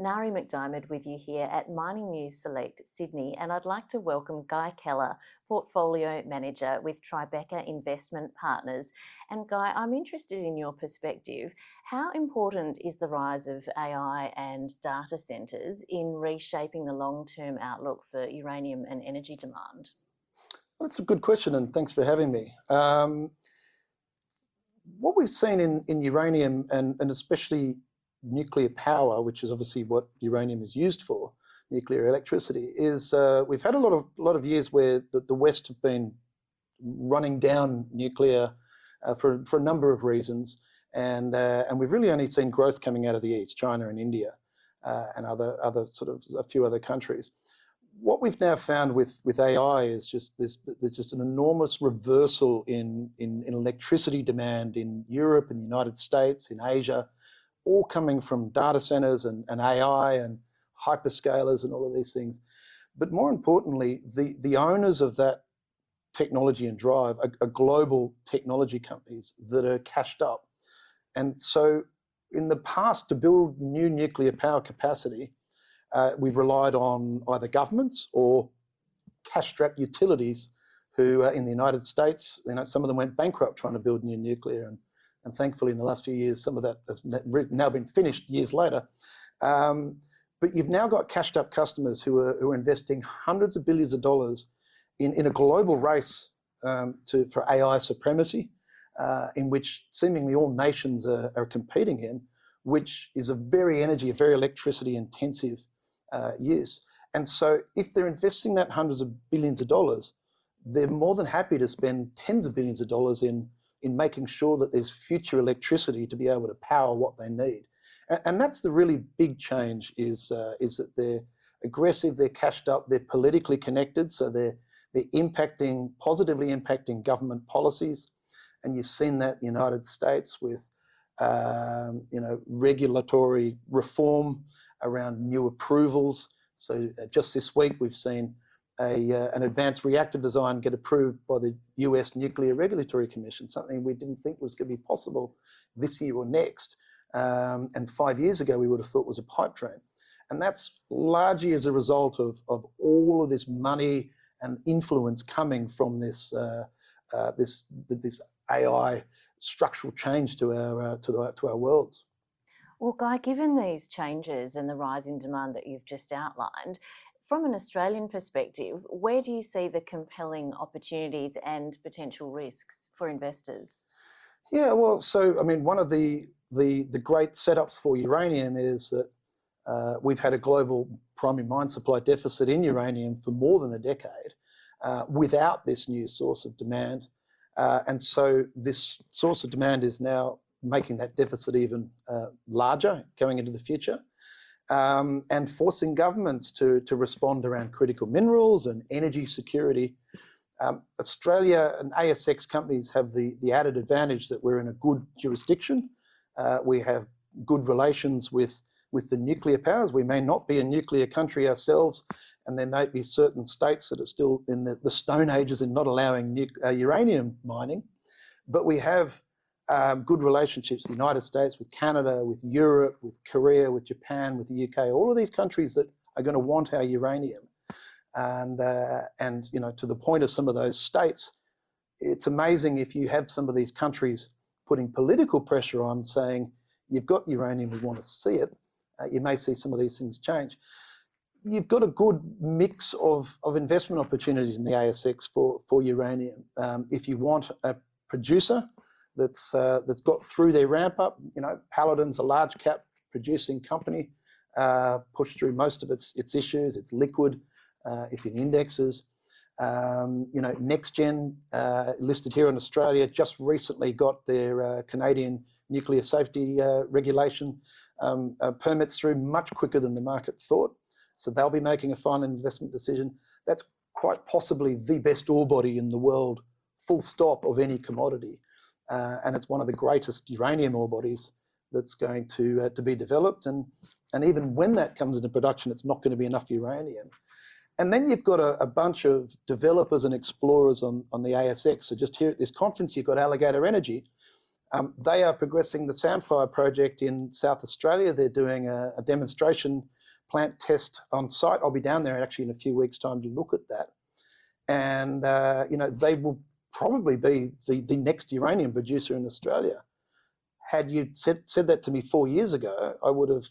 Nari McDiarmid with you here at Mining News Select Sydney, and I'd like to welcome Guy Keller, Portfolio Manager with Tribeca Investment Partners. And Guy, I'm interested in your perspective. How important is the rise of AI and data centres in reshaping the long-term outlook for uranium and energy demand? Well, that's a good question, and thanks for having me. What we've seen in uranium and especially nuclear power, which is obviously what uranium is used for, nuclear electricity, is we've had a lot of years where the West have been running down nuclear for a number of reasons, and we've really only seen growth coming out of the East, China and India, and other sort of a few other countries. What we've now found with AI is there's just an enormous reversal in electricity demand in Europe, in the United States, in Asia, all coming from data centers and AI and hyperscalers and all of these things. But more importantly, the owners of that technology and drive are global technology companies that are cashed up. And so in the past, to build new nuclear power capacity, we've relied on either governments or cash-strapped utilities who, in the United States, some of them went bankrupt trying to build new nuclear, and thankfully in the last few years, some of that has now been finished years later. But you've now got cashed-up customers who are investing hundreds of billions of dollars in a global race for AI supremacy, in which seemingly all nations are competing in, which is a very electricity-intensive use. And so if they're investing that hundreds of billions of dollars, they're more than happy to spend tens of billions of dollars in making sure that there's future electricity to be able to power what they need. And that's the really big change, is that they're aggressive, they're cashed up, they're politically connected, so they're positively impacting government policies. And you've seen that in the United States with regulatory reform around new approvals. So just this week we've seen an advanced reactor design get approved by the US Nuclear Regulatory Commission, something we didn't think was going to be possible this year or next. And 5 years ago we would have thought was a pipe dream. And that's largely as a result of all of this money and influence coming from this AI structural change to our worlds. Well, Guy, given these changes and the rise in demand that you've just outlined, from an Australian perspective, where do you see the compelling opportunities and potential risks for investors? Yeah, well, so I mean, one of the great setups for uranium is that we've had a global primary mine supply deficit in uranium for more than a decade without this new source of demand. And so this source of demand is now making that deficit even larger going into the future, and forcing governments to respond around critical minerals and energy security. Australia and ASX companies have the added advantage that we're in a good jurisdiction. We have good relations with the nuclear powers. We may not be a nuclear country ourselves, and there may be certain states that are still in the Stone Ages in not allowing uranium mining, but we have good relationships, the United States, with Canada, with Europe, with Korea, with Japan, with the UK, all of these countries that are going to want our uranium. And to the point of some of those states, it's amazing if you have some of these countries putting political pressure on, saying, you've got uranium, we want to see it. You may see some of these things change. You've got a good mix of investment opportunities in the ASX for uranium. If you want a producer that's got through their ramp up, Paladin's a large cap producing company, pushed through most of its issues. It's liquid, it's in indexes. NextGen, listed here in Australia, just recently got their Canadian nuclear safety regulation permits through much quicker than the market thought. So they'll be making a final investment decision. That's quite possibly the best ore body in the world, full stop, of any commodity. And it's one of the greatest uranium ore bodies that's going to be developed. And even when that comes into production, it's not going to be enough uranium. And then you've got a bunch of developers and explorers on the ASX. So just here at this conference, you've got Alligator Energy. They are progressing the Sandfire project in South Australia. They're doing a demonstration plant test on site. I'll be down there actually in a few weeks' time to look at that. And, they will probably be the next uranium producer in Australia. Had you said that to me 4 years ago, I would have,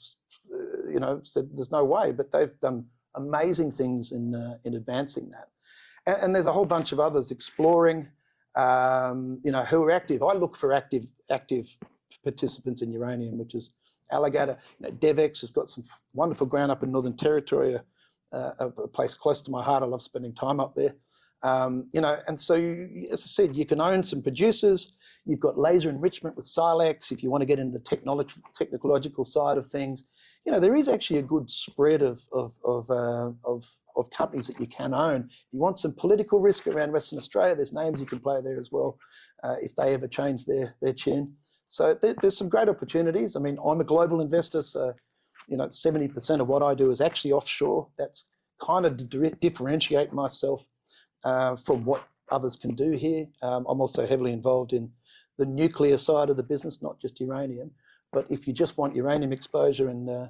said there's no way. But they've done amazing things in advancing that. And there's a whole bunch of others exploring, who are active. I look for active participants in uranium, which is Alligator. DevEx has got some wonderful ground up in Northern Territory, a place close to my heart. I love spending time up there. And so, as I said, you can own some producers. You've got laser enrichment with Silex if you want to get into the technological side of things. There is actually a good spread of companies that you can own. If you want some political risk around Western Australia, there's names you can play there as well, if they ever change their tune. So there's some great opportunities. I mean, I'm a global investor, so 70% of what I do is actually offshore. That's kind of to differentiate myself from what others can do here. I'm also heavily involved in the nuclear side of the business, not just uranium. But if you just want uranium exposure and you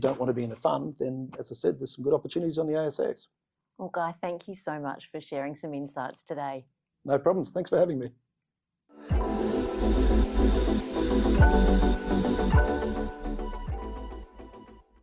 don't want to be in a fund, then, as I said, there's some good opportunities on the ASX. Well, Guy, thank you so much for sharing some insights today. No problems. Thanks for having me.